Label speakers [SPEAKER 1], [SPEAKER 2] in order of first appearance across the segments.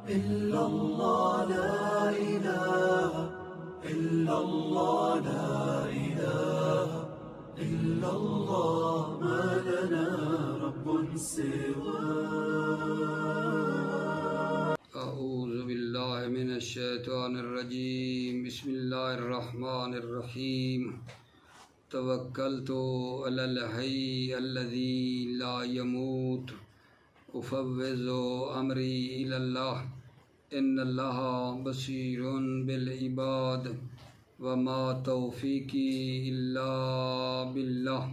[SPEAKER 1] إلا الله لا إله إلا الله لا إله إلا الله ما لنا رب سواه.
[SPEAKER 2] أعوذ بالله من الشيطان الرجيم. بسم الله الرحمن الرحيم. توكلت على الحي الذي لا يموت أفوض أمري إلى الله إن الله بصير بالعباد وما توفيقي إلا بالله.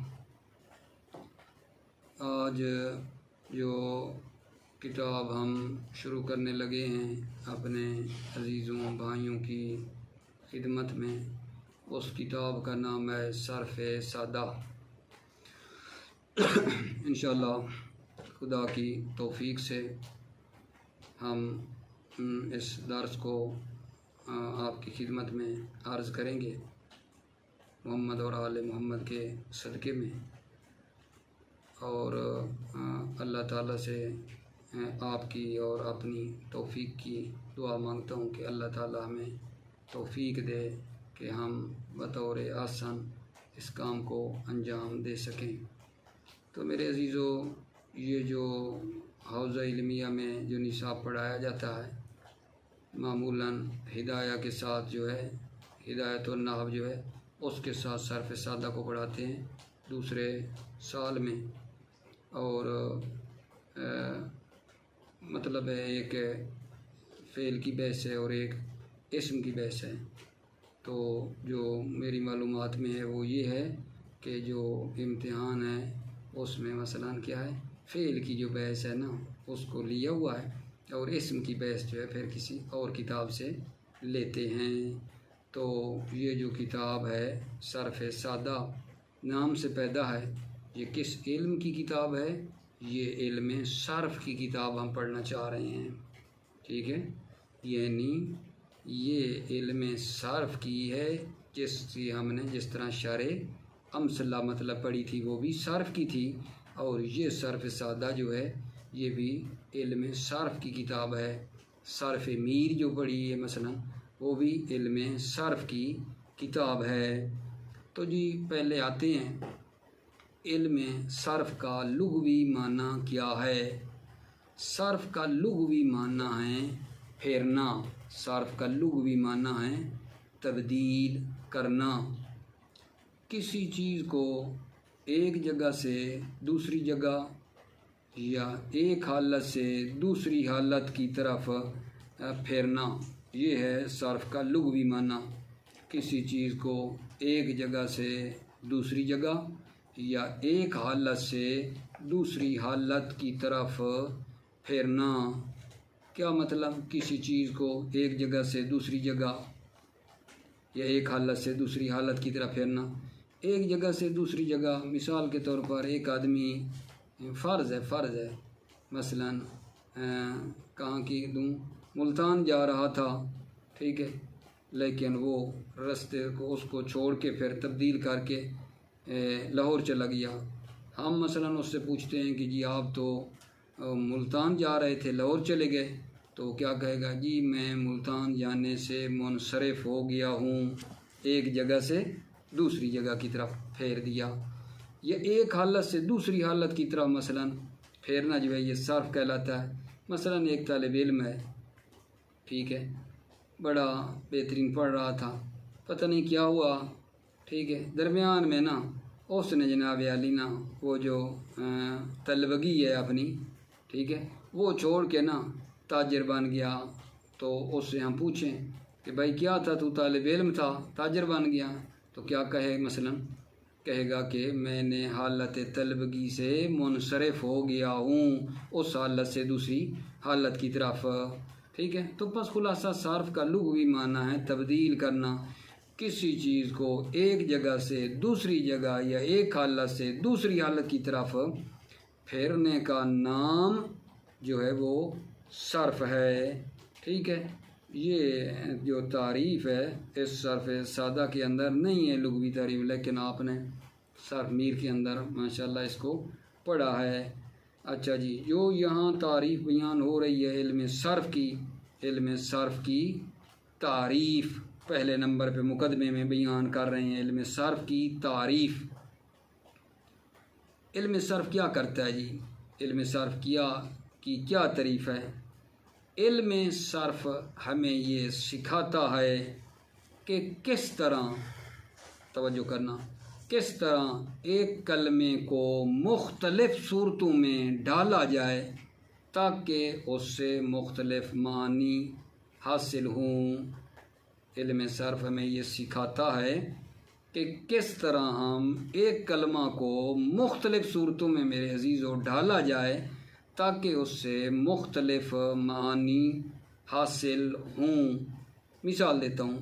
[SPEAKER 2] آج جو کتاب ہم شروع کرنے لگے ہیں اپنے عزیزوں بھائیوں کی خدمت میں، اس کتاب کا نام ہے صرف سادہ. انشاءاللہ خدا کی توفیق سے ہم اس درس کو آپ کی خدمت میں عرض کریں گے محمد اور آل محمد کے صدقے میں، اور اللہ تعالیٰ سے آپ کی اور اپنی توفیق کی دعا مانگتا ہوں کہ اللہ تعالیٰ ہمیں توفیق دے کہ ہم بطور آسان اس کام کو انجام دے سکیں. تو میرے عزیزو، یہ جو حوزہ علمیہ میں جو نصاب پڑھایا جاتا ہے معمولاً ہدایہ کے ساتھ جو ہے، ہدایت النحو جو ہے اس کے ساتھ صرف سادہ کو پڑھاتے ہیں دوسرے سال میں، اور مطلب ہے ایک فعل کی بحث ہے اور ایک اسم کی بحث ہے. تو جو میری معلومات میں ہے وہ یہ ہے کہ جو امتحان ہے اس میں مثلاً کیا ہے، فعل کی جو بحث ہے نا اس کو لیا ہوا ہے، اور اسم کی بحث جو ہے پھر کسی اور کتاب سے لیتے ہیں. تو یہ جو کتاب ہے صرف سادہ نام سے پیدا ہے. یہ کس علم کی کتاب ہے؟ یہ علم صرف کی کتاب ہم پڑھنا چاہ رہے ہیں، ٹھیک ہے. یعنی یہ علم صرف کی ہے، جس کی ہم نے جس طرح شرح امثلہ مطلب پڑھی تھی وہ بھی صرف کی تھی، اور یہ صرف سادہ جو ہے یہ بھی علم صرف کی کتاب ہے. صرف میر جو پڑھی ہے مثلا وہ بھی علم صرف کی کتاب ہے. تو جی پہلے آتے ہیں علم صرف کا لغوی معنی کیا ہے. صرف کا لغوی معنی ہے پھیرنا. صرف کا لغوی معنی ہے تبدیل کرنا. کسی چیز کو ایک جگہ سے دوسری جگہ یا ایک حالت سے دوسری حالت کی طرف پھیرنا، یہ ہے صرف کا لغوی معنی. کسی چیز کو ایک جگہ سے دوسری جگہ یا ایک حالت سے دوسری حالت کی طرف پھیرنا. کیا مطلب؟ کسی چیز کو ایک جگہ سے دوسری جگہ یا ایک حالت سے دوسری حالت کی طرف پھیرنا. ایک جگہ سے دوسری جگہ، مثال کے طور پر ایک آدمی فرض ہے مثلا کہاں کی دوں، ملتان جا رہا تھا، ٹھیک ہے، لیکن وہ رستے کو اس کو چھوڑ کے پھر تبدیل کر کے لاہور چلا گیا. ہم مثلا اس سے پوچھتے ہیں کہ جی آپ تو ملتان جا رہے تھے، لاہور چلے گئے، تو کیا کہے گا؟ جی میں ملتان جانے سے منصرف ہو گیا ہوں، ایک جگہ سے دوسری جگہ کی طرف پھیر دیا. یہ ایک حالت سے دوسری حالت کی طرف مثلا پھیرنا جو ہے یہ صرف کہلاتا ہے. مثلا ایک طالب علم ہے، ٹھیک ہے، بڑا بہترین پڑھ رہا تھا، پتہ نہیں کیا ہوا، ٹھیک ہے، درمیان میں نا اس نے جناب عالی نا وہ جو طلبگی ہے اپنی، ٹھیک ہے، وہ چھوڑ کے نا تاجر بن گیا. تو اس سے ہم پوچھیں کہ بھائی کیا تھا، تو طالب علم تھا تاجر بن گیا، تو کیا کہے؟ مثلا کہے گا کہ میں نے حالت طلبگی سے منصرف ہو گیا ہوں، اس حالت سے دوسری حالت کی طرف، ٹھیک ہے. تو بس خلاصہ صرف کا لغوی معنی ہے تبدیل کرنا. کسی چیز کو ایک جگہ سے دوسری جگہ یا ایک حالت سے دوسری حالت کی طرف پھیرنے کا نام جو ہے وہ صرف ہے، ٹھیک ہے. یہ جو تعریف ہے اس صرف سادہ کے اندر نہیں ہے لغوی تعریف، لیکن آپ نے صرف میر کے اندر ماشاءاللہ اس کو پڑھا ہے. اچھا جی، جو یہاں تعریف بیان ہو رہی ہے علم صرف کی، علم صرف کی تعریف پہلے نمبر پہ مقدمے میں بیان کر رہے ہیں۔ علم صرف کی تعریف۔ علم صرف کیا کرتا ہے جی؟ علم صرف کی کیا تعریف ہے؟ علم صرف ہمیں یہ سکھاتا ہے کہ کس طرح، توجہ کرنا، کس طرح ایک کلمے کو مختلف صورتوں میں ڈالا جائے تاکہ اس سے مختلف معنی حاصل ہوں۔ علم صرف ہمیں یہ سکھاتا ہے کہ کس طرح ہم ایک کلمہ کو مختلف صورتوں میں میرے عزیزو ڈالا جائے تاکہ اس سے مختلف معانی حاصل ہوں۔ مثال دیتا ہوں۔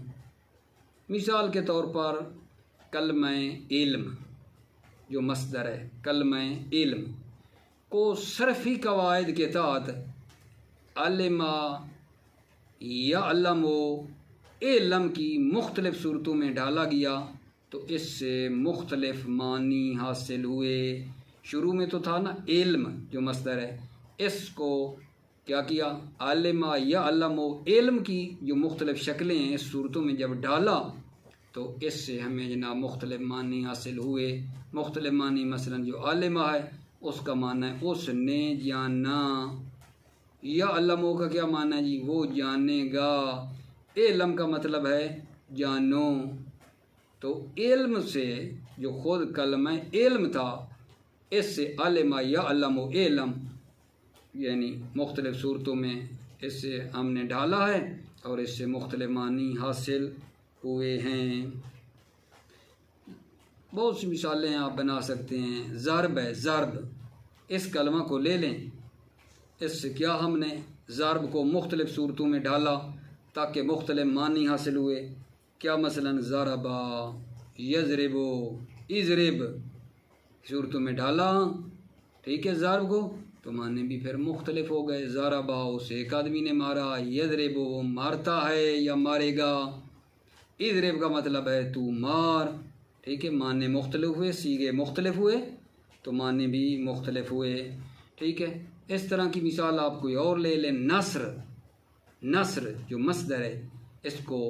[SPEAKER 2] مثال کے طور پر کلمہ علم جو مصدر ہے، کلمہ علم کو صرفی قواعد کے تحت علم یعلم علم کی مختلف صورتوں میں ڈالا گیا تو اس سے مختلف معنی حاصل ہوئے۔ شروع میں تو تھا نا علم جو مصدر ہے، اس کو کیا کیا؟ علم یعلم علم کی جو مختلف شکلیں ہیں اس صورتوں میں جب ڈالا تو اس سے ہمیں جناب مختلف معنی حاصل ہوئے۔ مختلف معنی مثلا جو علم ہے اس کا معنی ہے اس نے جانا، یعلم کا کیا معنی ہے جی؟ وہ جانے گا۔ علم کا مطلب ہے جانو۔ تو علم سے جو خود کلمہ علم تھا اس سے علم یعلم علم یعنی مختلف صورتوں میں اس سے ہم نے ڈالا ہے اور اس سے مختلف معنی حاصل ہوئے ہیں۔ بہت سی مثالیں آپ بنا سکتے ہیں۔ ضرب ہے، ضرب، اس کلمہ کو لے لیں، اس سے کیا ہم نے ضرب کو مختلف صورتوں میں ڈالا تاکہ مختلف معنی حاصل ہوئے۔ کیا مثلا ضربا، یضرب، اضرب صورتوں میں ڈالا، ٹھیک ہے، ضرب کو، تو معنی بھی پھر مختلف ہو گئے۔ ضربا اسے ایک آدمی نے مارا، یضرب وہ مارتا ہے یا مارے گا، اضرب کا مطلب ہے تو مار، ٹھیک ہے، معنی مختلف ہوئے، صیغے مختلف ہوئے تو معنی بھی مختلف ہوئے، ٹھیک ہے۔ اس طرح کی مثال آپ کوئی اور لے لیں۔ نصر، نصر جو مصدر ہے اس کو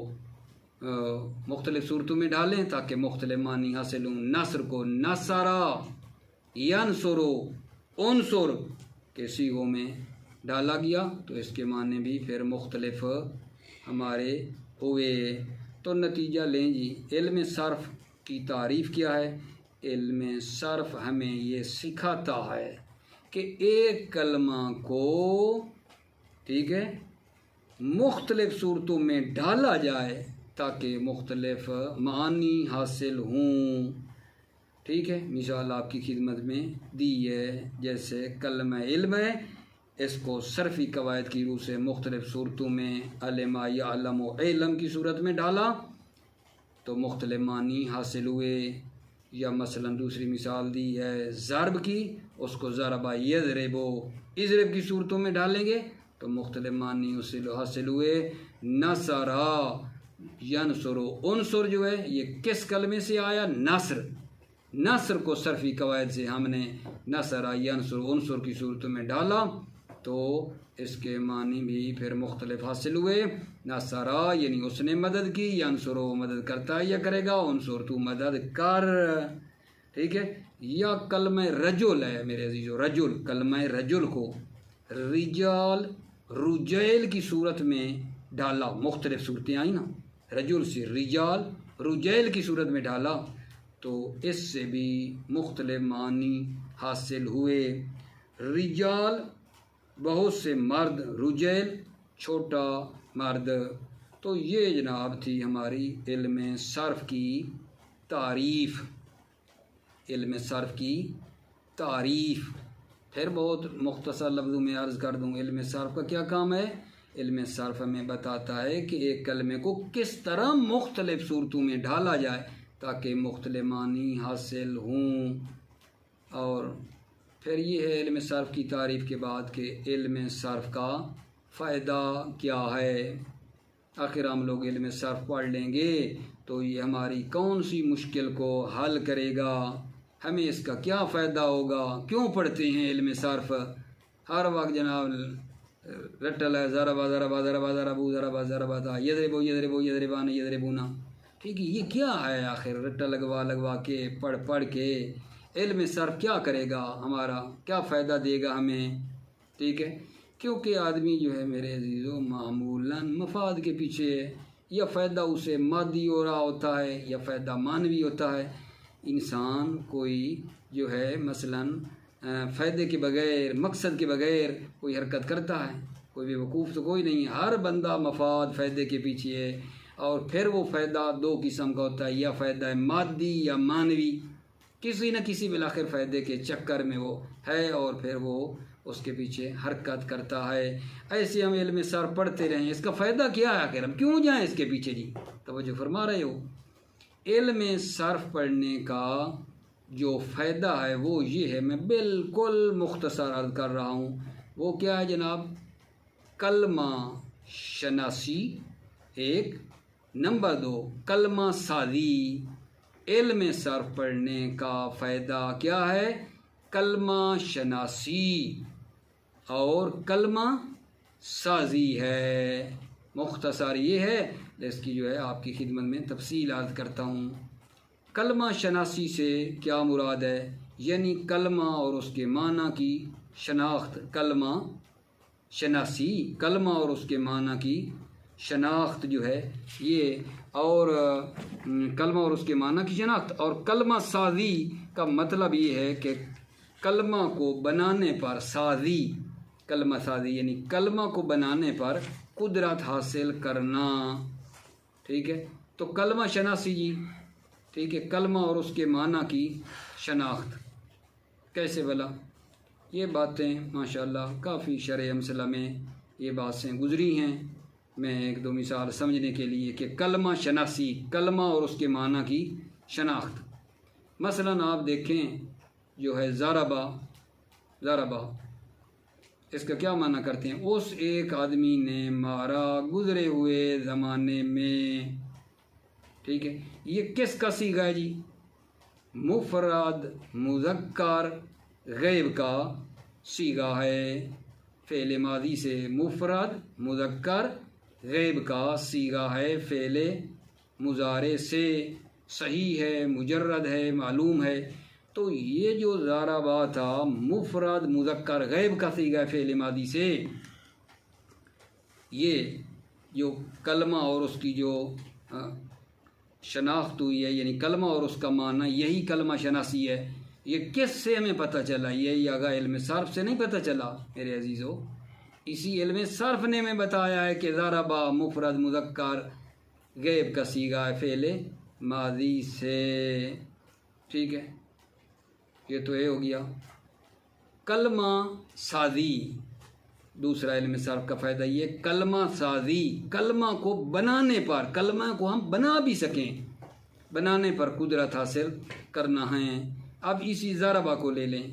[SPEAKER 2] مختلف صورتوں میں ڈالیں تاکہ مختلف معنی حاصل ہوں۔ نصر کو نصرا، ینصرو، انصر کے صیغوں میں ڈالا گیا تو اس کے معنی بھی پھر مختلف ہمارے ہوئے۔ تو نتیجہ لیں جی، علم صرف کی تعریف کیا ہے؟ علم صرف ہمیں یہ سکھاتا ہے کہ ایک کلمہ کو، ٹھیک ہے، مختلف صورتوں میں ڈالا جائے تاکہ مختلف معانی حاصل ہوں، ٹھیک ہے۔ مثال آپ کی خدمت میں دی ہے، جیسے کلمہ علم ہے، اس کو صرفی قواعد کی روح سے مختلف صورتوں میں علم یعلم علم کی صورت میں ڈالا تو مختلف معنی حاصل ہوئے۔ یا مثلا دوسری مثال دی ہے ضرب کی، اس کو ضربا یضرب اضرب کی صورتوں میں ڈالیں گے تو مختلف معنی اس سے حاصل ہوئے۔ نصرا، ینصر، انصر جو ہے یہ کس کلمے سے آیا؟ نصر۔ نصر کو صرفی قواعد سے ہم نے نصرا، ینصر، انصر کی صورتوں میں ڈالا تو اس کے معنی بھی پھر مختلف حاصل ہوئے۔ نصرا یعنی اس نے مدد کی، ینصر وہ مدد کرتا ہے یا کرے گا، انصر تو مدد کر، ٹھیک ہے۔ یا کلمہ رجل ہے میرے عزیزو، رجل، کلمہ رجل کو رجال، رجیل کی صورت میں ڈالا، مختلف صورتیں آئیں نا، رجل سے رجال، رجیل کی صورت میں ڈالا تو اس سے بھی مختلف معنی حاصل ہوئے۔ رجال بہت سے مرد، رجیل چھوٹا مرد۔ تو یہ جناب تھی ہماری علم صرف کی تعریف، علم صرف کی تعریف۔ پھر بہت مختصر لفظوں میں عرض کر دوں، علم صرف کا کیا کام ہے؟ علم صرف ہمیں بتاتا ہے کہ ایک کلمے کو کس طرح مختلف صورتوں میں ڈالا جائے تاکہ مختلف معنی حاصل ہوں۔ اور پھر یہ ہے علم صرف کی تعریف کے بعد کہ علم صرف کا فائدہ کیا ہے۔ آخر ہم لوگ علم صرف پڑھ لیں گے تو یہ ہماری کون سی مشکل کو حل کرے گا، ہمیں اس کا کیا فائدہ ہوگا، کیوں پڑھتے ہیں علم صرف؟ ہر وقت جناب رٹا لگا ضربا ضربا ضربا ضربو ضربا ضربا تھا یضربو یضربو یضربان یضربونا، ٹھیک ہے، یہ کیا ہے آخر رٹا لگوا کے پڑھ کے علم صرف کیا کرے گا ہمارا، کیا فائدہ دے گا ہمیں، ٹھیک ہے، کیونکہ آدمی جو ہے میرے عزیزو معمولاً مفاد کے پیچھے ہے، یا فائدہ اسے مادی ہو رہا ہوتا ہے یا فائدہ معنوی ہوتا ہے۔ انسان کوئی جو ہے مثلاً فائدے کے بغیر مقصد کے بغیر کوئی حرکت کرتا ہے، کوئی بے وقوف تو کوئی نہیں، ہر بندہ مفاد فائدے کے پیچھے ہے، اور پھر وہ فائدہ دو قسم کا ہوتا ہے، یا فائدہ مادی یا معنوی، کسی نہ کسی بالآخر فائدے کے چکر میں وہ ہے اور پھر وہ اس کے پیچھے حرکت کرتا ہے۔ ایسے ہم علم صرف پڑھتے رہیں، اس کا فائدہ کیا ہے آخر، ہم کیوں جائیں اس کے پیچھے جی؟ توجہ فرما رہے ہو؟ علم صرف پڑھنے کا جو فائدہ ہے وہ یہ ہے، میں بالکل مختصر عرض کر رہا ہوں، وہ کیا ہے جناب؟ کلمہ شناسی ایک، نمبر 2 کلمہ سازی۔ علم صرف پڑھنے کا فائدہ کیا ہے؟ کلمہ شناسی اور کلمہ سازی ہے۔ مختصر یہ ہے، اس کی جو ہے آپ کی خدمت میں تفصیل عرض کرتا ہوں۔ کلمہ شناسی سے کیا مراد ہے؟ یعنی کلمہ اور اس کے معنی کی شناخت، کلمہ شناسی، کلمہ اور اس کے معنی کی شناخت جو ہے یہ، اور کلمہ اور اس کے معنی کی شناخت، اور کلمہ سازی کا مطلب یہ ہے کہ کلمہ کو بنانے پر، سازی، کلمہ سازی یعنی کلمہ کو بنانے پر قدرت حاصل کرنا، ٹھیک ہے، تو کلمہ شناسی جی، ٹھیک ہے، کلمہ اور اس کے معنی کی شناخت کیسے بلا؟ یہ باتیں ماشاءاللہ کافی شرح امثلہ میں یہ باتیں گزری ہیں، میں ایک دو مثال سمجھنے کے لیے کہ کلمہ شناسی، کلمہ اور اس کے معنی کی شناخت۔ مثلاً آپ دیکھیں جو ہے ضربہ، ضربہ اس کا کیا معنی کرتے ہیں؟ اس ایک آدمی نے مارا گزرے ہوئے زمانے میں، ٹھیک ہے، یہ کس کا صیغہ ہے جی؟ مفرد مذکر غیب کا صیغہ ہے، فعل ماضی سے مفرد مذکر غیب کا صیغہ ہے، فعل مضارع سے، صحیح ہے، مجرد ہے، معلوم ہے۔ تو یہ جو ضربہ تھا مفرد مذکر غیب کا صیغہ ہے فعل ماضی سے، یہ جو کلمہ اور اس کی جو شناخت ہوئی ہے، یعنی کلمہ اور اس کا معنی، یہی کلمہ شناسی ہے۔ یہ کس سے ہمیں پتہ چلا؟ یہ آگاہ علم صرف سے نہیں پتہ چلا میرے عزیزو، اسی علم صرف نے میں بتایا ہے کہ ضربہ مفرد مذکر غیب کا صیغہ ہے فعل ماضی سے، ٹھیک ہے، یہ تو ہو گیا۔ کلمہ سازی، دوسرا علم صرف کا فائدہ یہ، کلمہ سازی، کلمہ کو بنانے پر، کلمہ کو ہم بنا بھی سکیں، بنانے پر قدرت حاصل کرنا ہے۔ اب اسی ضربہ کو لے لیں،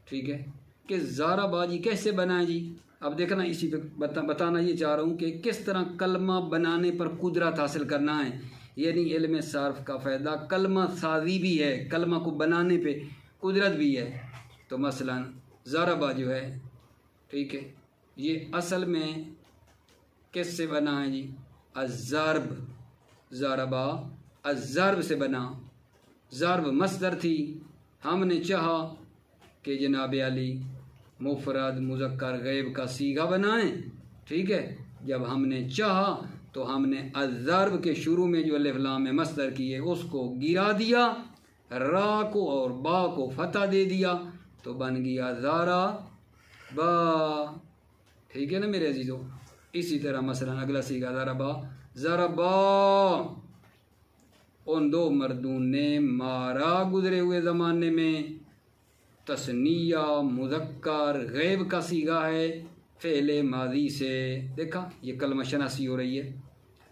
[SPEAKER 2] ٹھیک ہے، کہ ضربہ جی کیسے بنائیں جی؟ اب دیکھنا اسی پہ بتانا یہ چاہ رہا ہوں کہ کس طرح کلمہ بنانے پر قدرت حاصل کرنا ہے، یعنی علم صرف کا فائدہ کلمہ سازی بھی ہے، کلمہ کو بنانے پہ قدرت بھی ہے۔ تو مثلاً ضربہ جو ہے، ٹھیک ہے، یہ اصل میں کس سے بنا ہے جی؟ الضرب، ضربہ الضرب سے بنا، ضرب مصدر تھی، ہم نے چاہا کہ جناب علی مفرد مذکر غیب کا صیغہ بنائیں، ٹھیک ہے، جب ہم نے چاہا تو ہم نے الضرب کے شروع میں جو الف لام مصدر کی ہے اس کو گرا دیا، را کو اور با کو فتح دے دیا، تو بن گیا ضربا، ٹھیک ہے نا میرے عزیزو۔ اسی طرح مثلا اگلا صیغہ ضربا، ضربا ان دو مردوں نے مارا گزرے ہوئے زمانے میں، تثنیہ مذکر غیب کا صیغہ ہے فعل ماضی سے، دیکھا یہ کلمہ شناسی ہو رہی ہے۔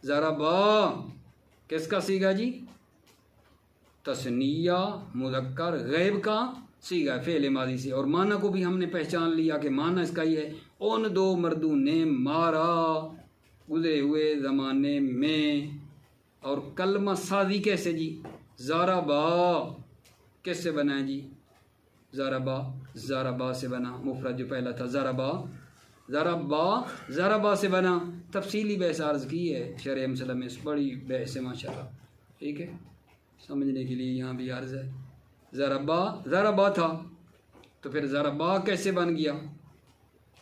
[SPEAKER 2] ضربا کس کا صیغہ جی؟ تثنیہ مذکر غیب کا صیغہ فعل ماضی سے، اور معنی کو بھی ہم نے پہچان لیا کہ معنی اس کا یہ ہے، ان دو مردوں نے مارا گزرے ہوئے زمانے میں۔ اور کلمہ سازی کیسے جی؟ ضربا کس سے بنا ہے جی؟ ضربا، ضربا سے بنا، مفرد جو پہلا تھا ضربا، ضربا سے بنا، تفصیلی بحث عرض کی ہے شرح مسئلہ میں، اس بڑی بحث ہے ماشاءاللہ، ٹھیک ہے، سمجھنے کے لیے یہاں بھی عرض ہے۔ ضربا تھا تو پھر ضربا کیسے بن گیا؟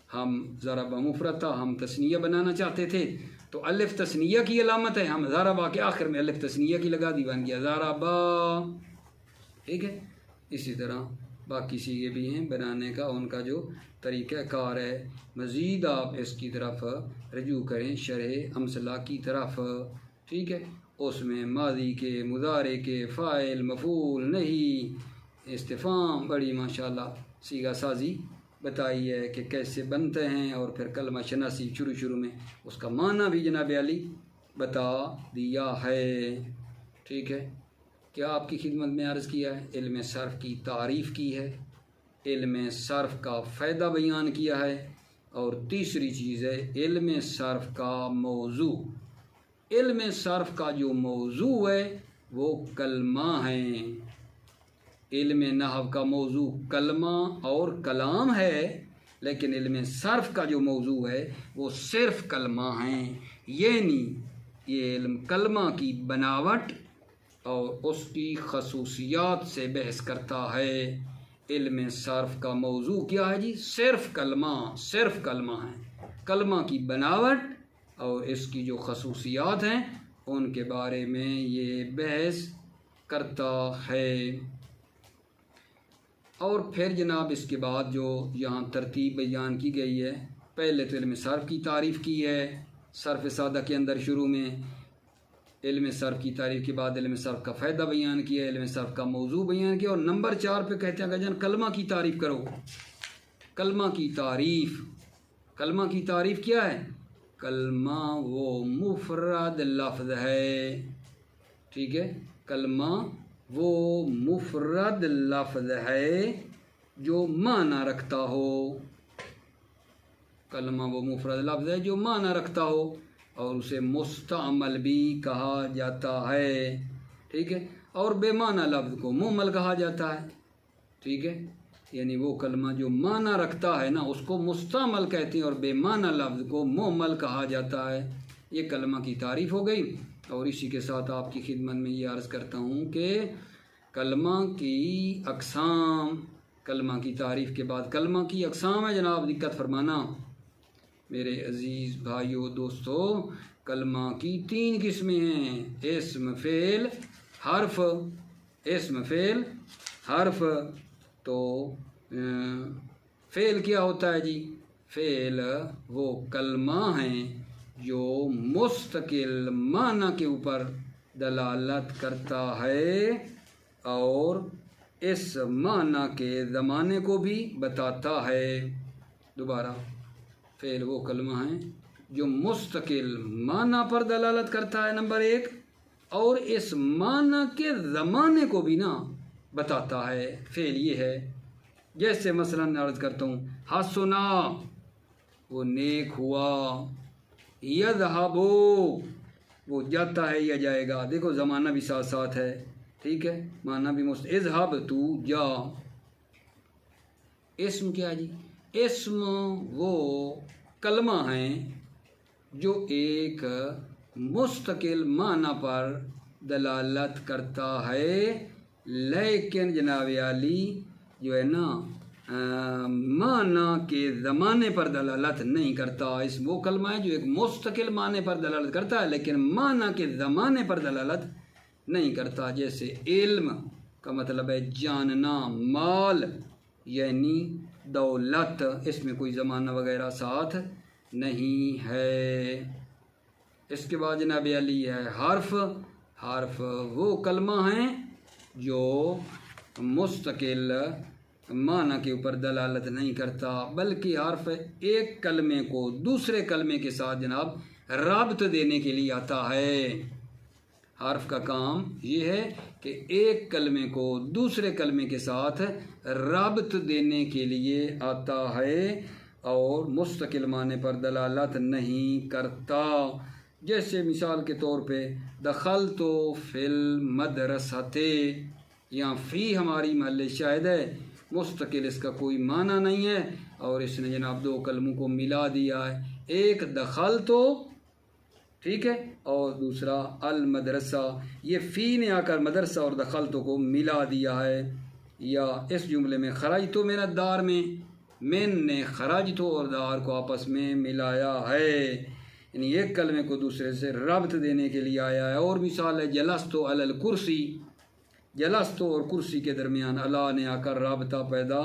[SPEAKER 2] ہم ضربا مفرد تھا، ہم تثنیہ بنانا چاہتے تھے تو الف تثنیہ کی علامت ہے، ہم ضربا کے آخر میں الف تثنیہ کی لگا دی، بن گیا ضربا، ٹھیک ہے۔ اسی طرح باقی صیغے بھی ہیں بنانے کا، ان کا جو طریقہ کار ہے، مزید آپ اس کی طرف رجوع کریں شرح امثلہ کی طرف، ٹھیک ہے۔ اس میں ماضی کے، مضارع کے، فاعل، مفعول، نہیں، استفہام، بڑی ماشاءاللہ صیغہ سازی بتائی ہے کہ کیسے بنتے ہیں، اور پھر کلمہ شناسی شروع میں اس کا معنی بھی جناب علی بتا دیا ہے، ٹھیک ہے۔ کیا آپ کی خدمت میں عرض کیا ہے، علم صرف کی تعریف کی ہے، علم صرف کا فائدہ بیان کیا ہے، اور تیسری چیز ہے علم صرف کا موضوع۔ علم صرف کا جو موضوع ہے وہ کلمہ ہیں، علم نحو کا موضوع کلمہ اور کلام ہے، لیکن علم صرف کا جو موضوع ہے وہ صرف کلمہ ہیں، یعنی یہ علم کلمہ کی بناوٹ اور اس کی خصوصیات سے بحث کرتا ہے۔ علم صرف کا موضوع کیا ہے جی؟ صرف کلمہ ہیں، کلمہ کی بناوٹ اور اس کی جو خصوصیات ہیں ان کے بارے میں یہ بحث کرتا ہے۔ اور پھر جناب اس کے بعد جو یہاں ترتیب بیان کی گئی ہے، پہلے تو علم صرف کی تعریف کی ہے صرف سادہ کے اندر، شروع میں علم صرف کی تعریف کے بعد علم صرف کا فائدہ بیان کیا، علم صرف کا موضوع بیان کیا، اور نمبر 4 پہ کہتے ہیں کہ جان کلمہ کی تعریف کرو۔ کلمہ کی تعریف کیا ہے؟ کلمہ وہ مفرد لفظ ہے، ٹھیک ہے، کلمہ وہ مفرد لفظ ہے جو معنی رکھتا ہو، کلمہ وہ مفرد لفظ ہے جو معنی رکھتا ہو، اور اسے مستعمل بھی کہا جاتا ہے، ٹھیک ہے، اور بے معنی لفظ کو مہمل کہا جاتا ہے، ٹھیک ہے، یعنی وہ کلمہ جو معنی رکھتا ہے نا اس کو مستعمل کہتے ہیں، اور بے معنی لفظ کو مہمل کہا جاتا ہے۔ یہ کلمہ کی تعریف ہو گئی، اور اسی کے ساتھ آپ کی خدمت میں یہ عرض کرتا ہوں کہ کلمہ کی اقسام، کلمہ کی تعریف کے بعد کلمہ کی اقسام ہے جناب، دقت فرمانا میرے عزیز بھائیو دوستو، کلمہ کی 3 قسمیں ہیں، اسم، فعل، حرف۔ اسم، فعل، حرف۔ تو فعل کیا ہوتا ہے جی؟ فعل وہ کلمہ ہیں جو مستقل معنی کے اوپر دلالت کرتا ہے اور اس معنی کے زمانے کو بھی بتاتا ہے۔ دوبارہ، فعل وہ کلمہ ہیں جو مستقل معنی پر دلالت کرتا ہے، نمبر 1، اور اس معنی کے زمانے کو بھی نا بتاتا ہے۔ فعل یہ ہے، جیسے مثلا عرض کرتا ہوں، حسنا وہ نیک ہوا، یذہبو وہ جاتا ہے یا جائے گا، دیکھو زمانہ بھی ساتھ ساتھ ہے، ٹھیک ہے، معنی بھی اذہب تو جا۔ اسم کیا جی؟ اسم وہ کلمہ ہیں جو ایک مستقل معنی پر دلالت کرتا ہے، لیکن جناب عالی جو ہے نا معنی کے زمانے پر دلالت نہیں کرتا۔ اس وہ کلمہ ہے جو ایک مستقل معنی پر دلالت کرتا ہے لیکن معنی کے زمانے پر دلالت نہیں کرتا، جیسے علم کا مطلب ہے جاننا، مال یعنی دولت، اس میں کوئی زمانہ وغیرہ ساتھ نہیں ہے۔ اس کے بعد جناب علی ہے حرف۔ حرف وہ کلمہ ہیں جو مستقل معنی کے اوپر دلالت نہیں کرتا، بلکہ حرف ایک کلمے کو دوسرے کلمے کے ساتھ جناب رابط دینے کے لیے آتا ہے۔ حرف کا کام یہ ہے کہ ایک کلمے کو دوسرے کلمے کے ساتھ رابط دینے کے لیے آتا ہے اور مستقل معنی پر دلالت نہیں کرتا۔ جیسے مثال کے طور پہ دخلت فی المدرسۃ، یہاں فی ہماری محل شاہد ہے، مستقل اس کا کوئی معنی نہیں ہے اور اس نے جناب دو کلموں کو ملا دیا ہے، ایک دخل تو ٹھیک ہے اور دوسرا المدرسہ، یہ فی نے آ کر مدرسہ اور دخل تو کو ملا دیا ہے۔ یا اس جملے میں خرج تو من الدار میں من نے خرج تو اور دار کو آپس میں ملایا ہے، یعنی ایک کلمے کو دوسرے سے ربط دینے کے لیے آیا ہے۔ اور مثال ہے جلستو علی الکرسی، جلستو اور کرسی کے درمیان اللہ نے آ کر رابطہ پیدا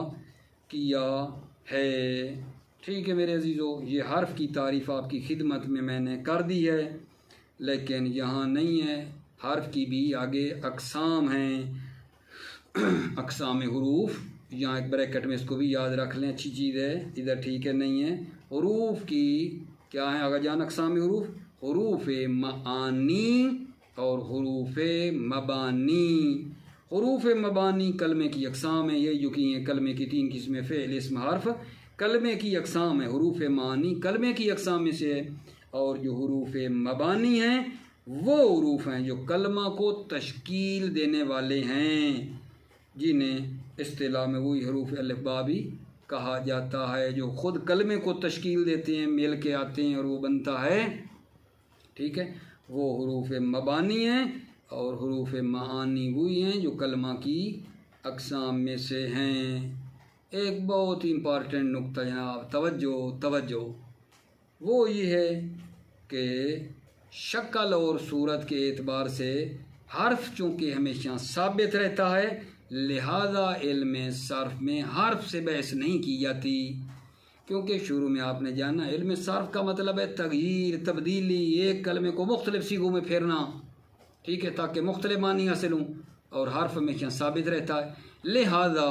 [SPEAKER 2] کیا ہے۔ ٹھیک ہے میرے عزیزو، یہ حرف کی تعریف آپ کی خدمت میں نے کر دی ہے، لیکن یہاں نہیں ہے، حرف کی بھی آگے اقسام ہیں، اقسام حروف، یہاں ایک بریکٹ میں اس کو بھی یاد رکھ لیں، اچھی چیز ہے، ادھر ٹھیک ہے نہیں ہے۔ حروف کی کیا ہیں آگا جان اقسام حروف؟ حروف معانی اور حروف مبانی۔ حروف مبانی کلمے کی اقسام ہیں، یہ جو کی ہیں کلمے کی تین قسمیں، فعل اسم حرف کلمے کی اقسام ہے۔ حروف معانی کلمے کی اقسام میں سے ہے، اور جو حروف مبانی ہیں وہ حروف ہیں جو کلمہ کو تشکیل دینے والے ہیں، جنہیں اصطلاح میں وہی حروف الف با بھی کہا جاتا ہے، جو خود کلمے کو تشکیل دیتے ہیں، مل کے آتے ہیں اور وہ بنتا ہے، ٹھیک ہے، وہ حروف مبانی ہیں۔ اور حروف معانی وہی ہیں جو کلمہ کی اقسام میں سے ہیں۔ ایک بہت امپارٹنٹ نقطہ جناب، توجہ وہ یہ ہے کہ شکل اور صورت کے اعتبار سے حرف چونکہ ہمیشہ ثابت رہتا ہے، لہذا علم صرف میں حرف سے بحث نہیں کی جاتی، کیونکہ شروع میں آپ نے جانا علم صرف کا مطلب ہے تغییر، تبدیلی، ایک کلمے کو مختلف صیغوں میں پھیرنا، ٹھیک ہے، تاکہ مختلف معنی حاصل ہوں، اور حرف ہمیشہ ثابت رہتا ہے، لہذا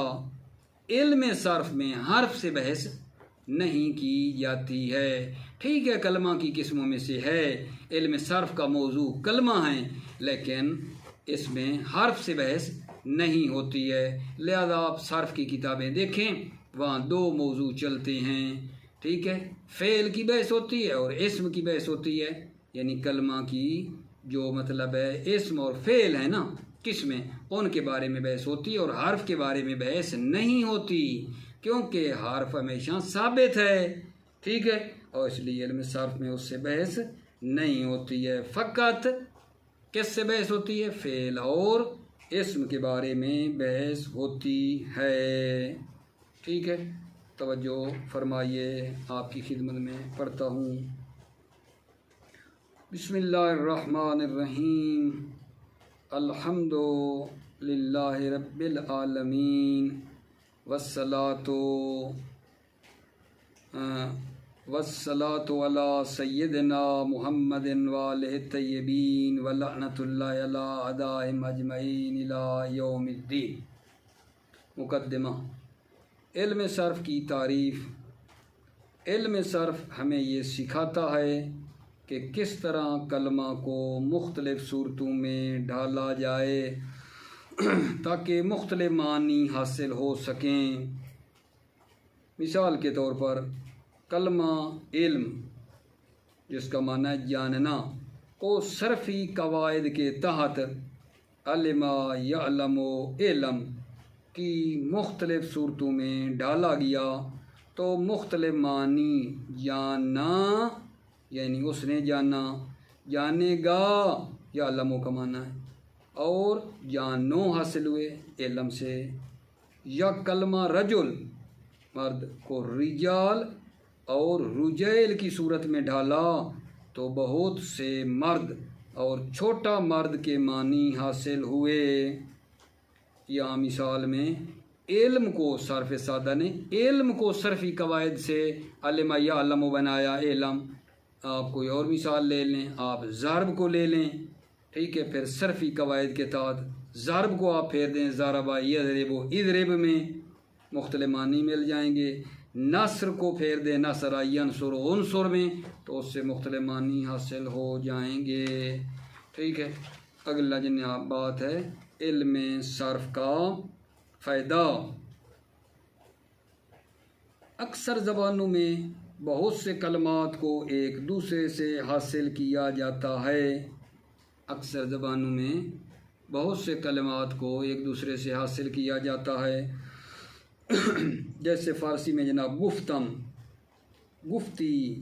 [SPEAKER 2] علم صرف میں حرف سے بحث نہیں کی جاتی ہے۔ ٹھیک ہے، کلمہ کی قسموں میں سے ہے، علم صرف کا موضوع کلمہ ہے، لیکن اس میں حرف سے بحث نہیں ہوتی ہے، لہذا آپ صرف کی کتابیں دیکھیں، وہاں دو موضوع چلتے ہیں، ٹھیک ہے، فعل کی بحث ہوتی ہے اور اسم کی بحث ہوتی ہے، یعنی کلمہ کی جو مطلب ہے اسم اور فعل ہے نا قسمیں، ان کے بارے میں بحث ہوتی ہے، اور حرف کے بارے میں بحث نہیں ہوتی، کیونکہ حرف ہمیشہ ثابت ہے، ٹھیک ہے، اور اس لیے علم صرف میں اس سے بحث نہیں ہوتی ہے۔ فقط کس سے بحث ہوتی ہے؟ فعل اور اسم کے بارے میں بحث ہوتی ہے، ٹھیک ہے، توجہ فرمائیے، آپ کی خدمت میں پڑھتا ہوں۔ بسم اللہ الرحمن الرحیم، الحمد للہ رب العالمین، والصلاة علی سیدنا محمد وآلہ الطیبین ولعنۃ اللہ علی اعدائہم اجمعین الی یوم الدین۔ مقدمہ، علم صرف کی تعریف۔ علم صرف ہمیں یہ سکھاتا ہے کہ کس طرح کلمہ کو مختلف صورتوں میں ڈھالا جائے تاکہ مختلف معنی حاصل ہو سکیں۔ مثال کے طور پر کلمہ علم، جس کا معنی ہے جاننا، کو صرفی قواعد کے تحت علم یعلم علم کی مختلف صورتوں میں ڈالا گیا تو مختلف معنی جاننا، یعنی اس نے جانا، جانے گا، یعلم کا معنی ہے، اور جانو حاصل ہوئے علم سے۔ یا کلمہ رجل، مرد کو رجال اور رجیل کی صورت میں ڈالا تو بہت سے مرد اور چھوٹا مرد کے معنی حاصل ہوئے۔ یا مثال میں علم کو صرف سادہ نے علم کو صرفی قواعد سے علم یعلم بنایا علم۔ آپ کوئی اور مثال لے لیں، آپ ضرب کو لے لیں، ٹھیک ہے، پھر صرفی قواعد کے تحت ضرب کو آپ پھیر دیں، ضرب یضرب اضرب میں مختلف معنی مل جائیں گے۔ نصر کو پھیر دیں، نصر ینصر عنصر میں، تو اس سے مختلف معنی حاصل ہو جائیں گے، ٹھیک ہے۔ اگلا جناب بات ہے علم صرف کا فائدہ۔ اکثر زبانوں میں بہت سے کلمات کو ایک دوسرے سے حاصل کیا جاتا ہے۔ اکثر زبانوں میں بہت سے کلمات کو ایک دوسرے سے حاصل کیا جاتا ہے۔ جیسے فارسی میں جناب گفتم، گفتی،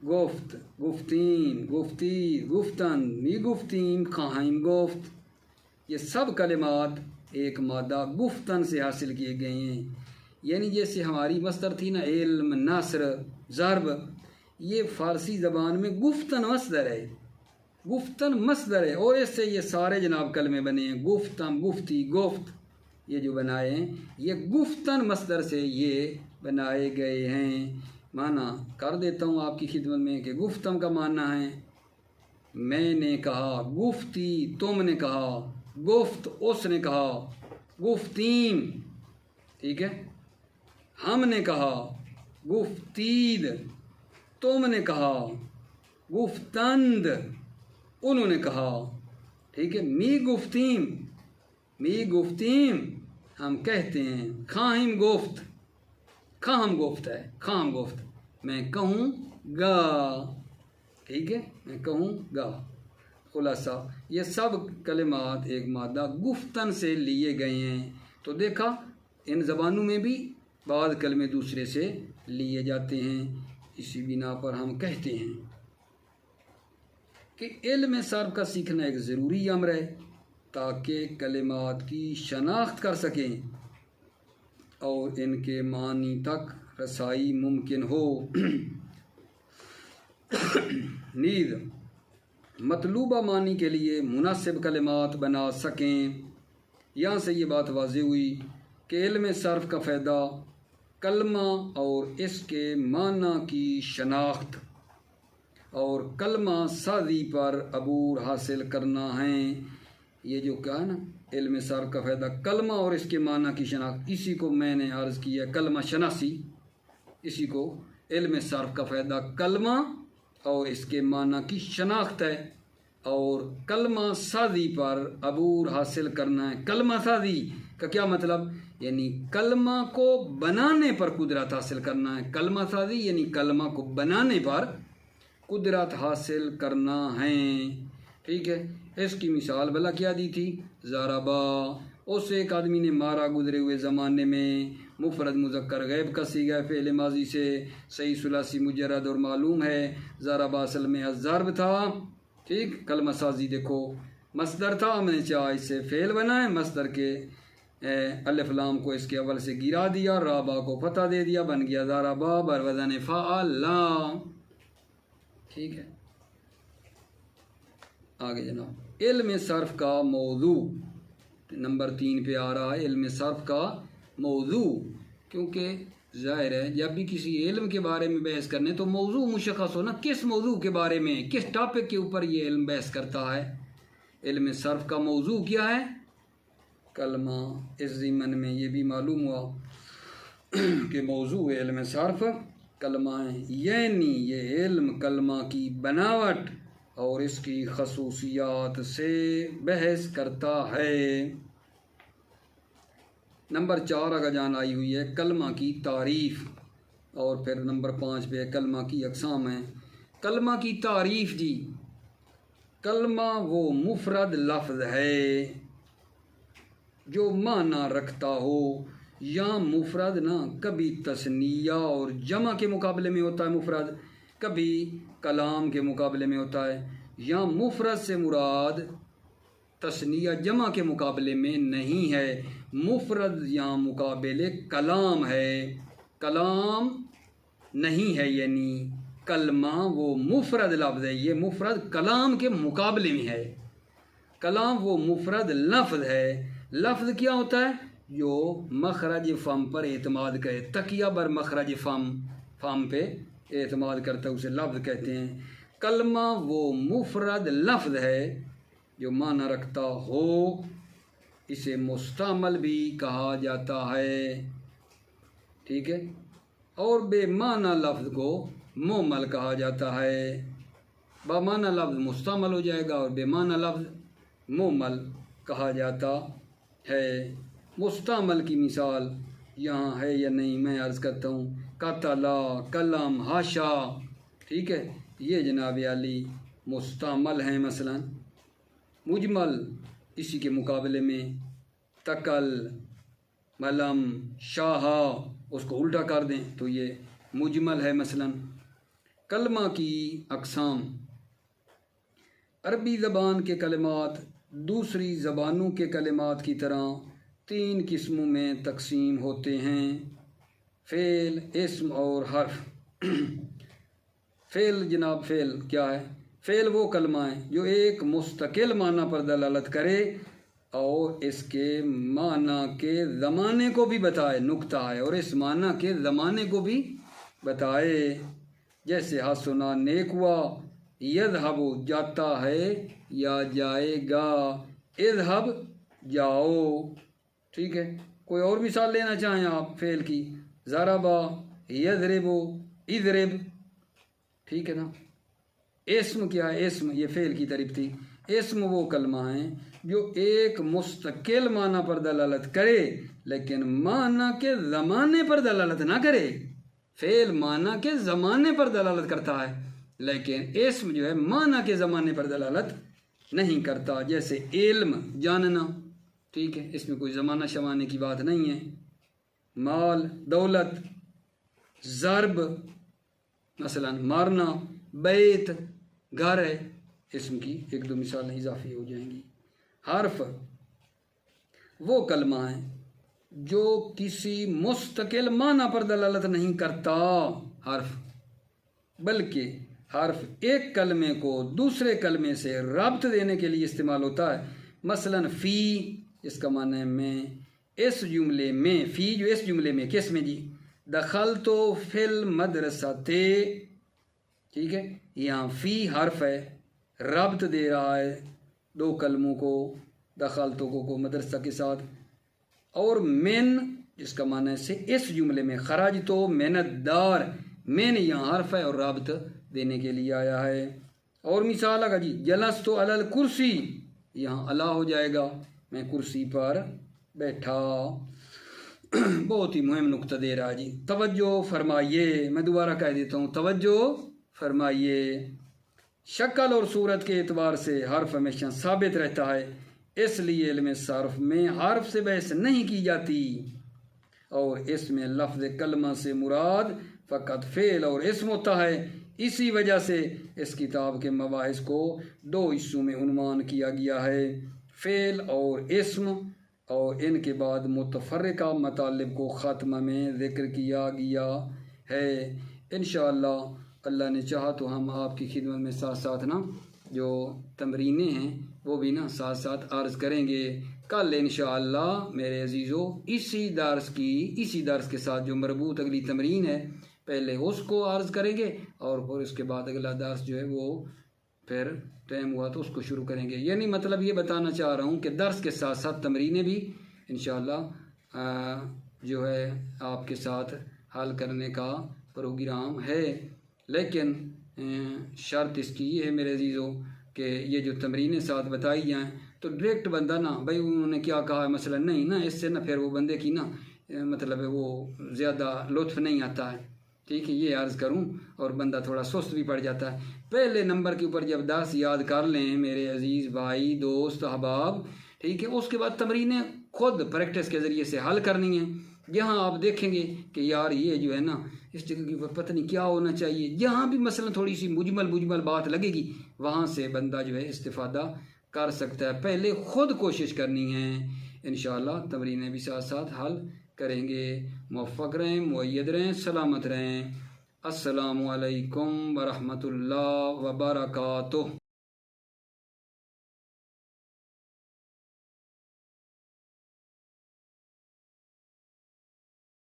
[SPEAKER 2] گفت، گفتین، گفتی، گفتن، می گفتیم، خواہیم گفت، یہ سب کلمات ایک مادہ گفتن سے حاصل کیے گئے ہیں۔ یعنی جیسے ہماری مصدر تھی نا علم، نثر، ضرب، یہ فارسی زبان میں گفتن مصدر ہے، گفتن مصدر ہے، اور اس سے یہ سارے جناب کلمے بنے ہیں، گفتم، گفتی، گفت، یہ جو بنائے ہیں یہ گفتن مصدر سے یہ بنائے گئے ہیں۔ معنی کر دیتا ہوں آپ کی خدمت میں کہ گفتم کا معنی ہے میں نے کہا، گفتی تم نے کہا، گفت اس نے کہا، گفتیم، ٹھیک ہے، ہم نے کہا، گفتید تم نے کہا، گفتند انہوں نے کہا، ٹھیک ہے، می گفتیم، می گفتیم ہم کہتے ہیں، خواہیم گفت، خواہم گفت ہے، خواہم گفت میں کہوں گا، ٹھیک ہے، میں کہوں گا۔ خلاصہ یہ سب کلمات ایک مادہ گفتن سے لیے گئے ہیں۔ تو دیکھا ان زبانوں میں بھی بعض کلمے دوسرے سے لیے جاتے ہیں، اسی بنا پر ہم کہتے ہیں کہ علم صرف کا سیکھنا ایک ضروری امر ہے تاکہ کلمات کی شناخت کر سکیں اور ان کے معنی تک رسائی ممکن ہو۔ نیز مطلوبہ معنی کے لیے مناسب کلمات بنا سکیں۔ یہاں سے یہ بات واضح ہوئی کہ علم صرف کا فائدہ کلمہ اور اس کے معنی کی شناخت اور کلمہ سازی پر عبور حاصل کرنا ہے۔ یہ جو کہا نا علم صرف کا فائدہ کلمہ اور اس کے معنی کی شناخت، اسی کو میں نے عرض کیا کلمہ شناسی، اسی کو علم صرف کا فائدہ کلمہ اور اس کے معنی کی شناخت ہے، اور کلمہ سازی پر عبور حاصل کرنا ہے۔ کلمہ سازی کا کیا مطلب؟ یعنی کلمہ کو بنانے پر قدرت حاصل کرنا ہے۔ کلمہ سازی یعنی کلمہ کو بنانے پر قدرت حاصل کرنا ہے، ٹھیک ہے۔ اس کی مثال بھلا کیا دی تھی؟ ضربا، اس ایک آدمی نے مارا گزرے ہوئے زمانے میں، مفرد مذکر غیب کا صیغہ فعل ماضی سے، صحیح ثلاثی مجرد اور معلوم ہے ضربا اصل میں الضرب تھا، ٹھیک۔ کلمہ سازی دیکھو مصدر تھا، ہم نے چاہا اس سے فعل بنائے، مصدر کے الف لام کو اس کے اول سے گرا دیا، رابا کو فتح دے دیا، بن گیا ضربا بر وزن فعلا، ٹھیک ہے۔ آگے جناب علم صرف کا موضوع نمبر 3 پہ آ رہا ہے، علم صرف کا موضوع، کیونکہ ظاہر ہے جب بھی کسی علم کے بارے میں بحث کرنے تو موضوع مشخص ہو نا، کس موضوع کے بارے میں، کس ٹاپک کے اوپر یہ علم بحث کرتا ہے۔ علم صرف کا موضوع کیا ہے؟ کلمہ۔ اس ضمن میں یہ بھی معلوم ہوا کہ موضوع علم صرف کلمہ ہے، یعنی یہ علم کلمہ کی بناوٹ اور اس کی خصوصیات سے بحث کرتا ہے۔ نمبر 4 آگے جان آئی ہوئی ہے کلمہ کی تعریف، اور پھر نمبر 5 پہ کلمہ کی اقسام ہیں۔ کلمہ کی تعریف جی، کلمہ وہ مفرد لفظ ہے جو معنی رکھتا ہو، یا مفرد نا کبھی تثنیہ اور جمع کے مقابلے میں ہوتا ہے مفرد، کبھی کلام کے مقابلے میں ہوتا ہے، یا مفرد سے مراد تثنیہ جمع کے مقابلے میں نہیں ہے، مفرد یا مقابلے کلام ہے، کلام نہیں ہے، یعنی کلمہ وہ مفرد لفظ ہے، یہ مفرد کلام کے مقابلے میں ہے۔ کلام وہ مفرد لفظ ہے، لفظ کیا ہوتا ہے؟ جو مخرج فم پر اعتماد کرے، تکیہ بر مخرج فم پہ اعتماد کرتا ہے، اسے لفظ کہتے ہیں۔ کلمہ وہ مفرد لفظ ہے جو معنی رکھتا ہو، اسے مستعمل بھی کہا جاتا ہے، ٹھیک ہے، اور بے معنی لفظ کو مہمل کہا جاتا ہے۔ با معنی لفظ مستعمل ہو جائے گا اور بے معنی لفظ مہمل کہا جاتا ہے۔ مستعمل کی مثال یہاں ہے یا نہیں میں عرض کرتا ہوں، قتلا، قلم، حاشا، ٹھیک ہے، یہ جناب علی مستعمل ہیں۔ مثلا مجمل اسی کے مقابلے میں تکل، ملم شاہا اس کو الٹا کر دیں تو یہ مجمل ہے مثلا۔ کلمہ کی اقسام، عربی زبان کے کلمات دوسری زبانوں کے کلمات کی طرح 3 قسموں میں تقسیم ہوتے ہیں، فعل، اسم اور حرف۔ فعل جناب، فعل کیا ہے؟ فعل وہ کلمہ ہے جو ایک مستقل معنی پر دلالت کرے اور اس کے معنی کے زمانے کو بھی بتائے، نکتہ ہے، اور اس معنی کے زمانے کو بھی بتائے۔ جیسے حسنا نیک ہوا، یذہب جاتا ہے یا جائے گا، اذہب جاؤ، ٹھیک ہے۔ کوئی اور مثال لینا چاہیں آپ فعل کی؟ ضربا، یضرب، اضرب، ٹھیک ہے نا۔ اسم کیا ہے؟ اسم یہ فعل کی تعریف تھی۔ اسم وہ کلمہ ہیں جو ایک مستقل معنی پر دلالت کرے لیکن معنی کے زمانے پر دلالت نہ کرے۔ فعل معنی کے زمانے پر دلالت کرتا ہے لیکن اسم جو ہے معنی کے زمانے پر دلالت نہیں کرتا۔ جیسے علم، جاننا، ٹھیک ہے، اس میں کوئی زمانہ شمانے کی بات نہیں ہے۔ مال، دولت، ضرب مثلا مارنا، بیت گھر ہے، اسم کی 1-2 مثالیں اضافی ہو جائیں گی۔ حرف وہ کلمہ ہے جو کسی مستقل معنی پر دلالت نہیں کرتا، حرف، بلکہ حرف ایک کلمے کو دوسرے کلمے سے ربط دینے کے لیے استعمال ہوتا ہے۔ مثلا فی، اس کا معنی ہے میں، اس جملے میں، فی جو اس جملے میں، کس میں جی؟ دخلت فی المدرسۃ، ٹھیک ہے، یہاں فی حرف ہے، ربط دے رہا ہے 2 کلموں کو، دخلت کو مدرسہ کے ساتھ، اور من جس کا معنی ہے سے، اس جملے میں خرجت من الدار، من یہاں حرف ہے اور رابط دینے کے لیے آیا ہے۔ اور مثال آگا جی، جلست علی الکرسی، یہاں علی ہو جائے گا، میں کرسی پر بیٹھا۔ بہت ہی مہم نقطہ دے رہا جی، توجہ فرمائیے، میں دوبارہ کہہ دیتا ہوں، توجہ فرمائیے۔ شکل اور صورت کے اعتبار سے حرف ہمیشہ ثابت رہتا ہے، اس لیے علم صرف میں حرف سے بحث نہیں کی جاتی، اور اس میں لفظ کلمہ سے مراد فقط فعل اور اسم ہوتا ہے۔ اسی وجہ سے اس کتاب کے مباحث کو 2 حصوں میں عنوان کیا گیا ہے، فعل اور اسم، اور ان کے بعد متفرقہ مطالب کو خاتمہ میں ذکر کیا گیا ہے۔ انشاءاللہ اللہ نے چاہا تو ہم آپ کی خدمت میں ساتھ ساتھ نا جو تمرینیں ہیں وہ بھی نا ساتھ ساتھ عرض کریں گے۔ کل انشاءاللہ میرے عزیزو اسی درس کے ساتھ جو مربوط اگلی تمرین ہے پہلے اس کو عرض کریں گے، اور پھر اس کے بعد اگلا درس جو ہے وہ پھر ٹائم ہوا تو اس کو شروع کریں گے۔ یعنی مطلب یہ بتانا چاہ رہا ہوں کہ درس کے ساتھ ساتھ تمرینیں بھی انشاءاللہ جو ہے آپ کے ساتھ حل کرنے کا پروگرام ہے، لیکن شرط اس کی یہ ہے میرے عزیزو کہ یہ جو تمرینیں ساتھ بتائی جائیں تو ڈائریکٹ بندہ نا بھائی انہوں نے کیا کہا ہے مثلا نہیں نا، اس سے نہ پھر وہ بندے کی نا مطلب ہے وہ زیادہ لطف نہیں آتا ہے، ٹھیک ہے، یہ عرض کروں، اور بندہ تھوڑا سست بھی پڑ جاتا ہے۔ پہلے نمبر کے اوپر جب درس یاد کر لیں میرے عزیز بھائی، دوست، احباب، ٹھیک ہے، اس کے بعد تمرینیں خود پریکٹس کے ذریعے سے حل کرنی ہیں۔ جہاں آپ دیکھیں گے کہ یار یہ جو ہے نا اس جگہ کے اوپر پتہ نہیں کیا ہونا چاہیے، جہاں بھی مثلا تھوڑی سی مجمل بات لگے گی وہاں سے بندہ جو ہے استفادہ کر سکتا ہے۔ پہلے خود کوشش کرنی ہے، انشاءاللہ تمرینیں بھی ساتھ ساتھ حل کریں گے۔ موفق رہیں، مؤید رہیں، سلامت رہیں۔ السلام علیکم ورحمۃ اللہ وبرکاتہ۔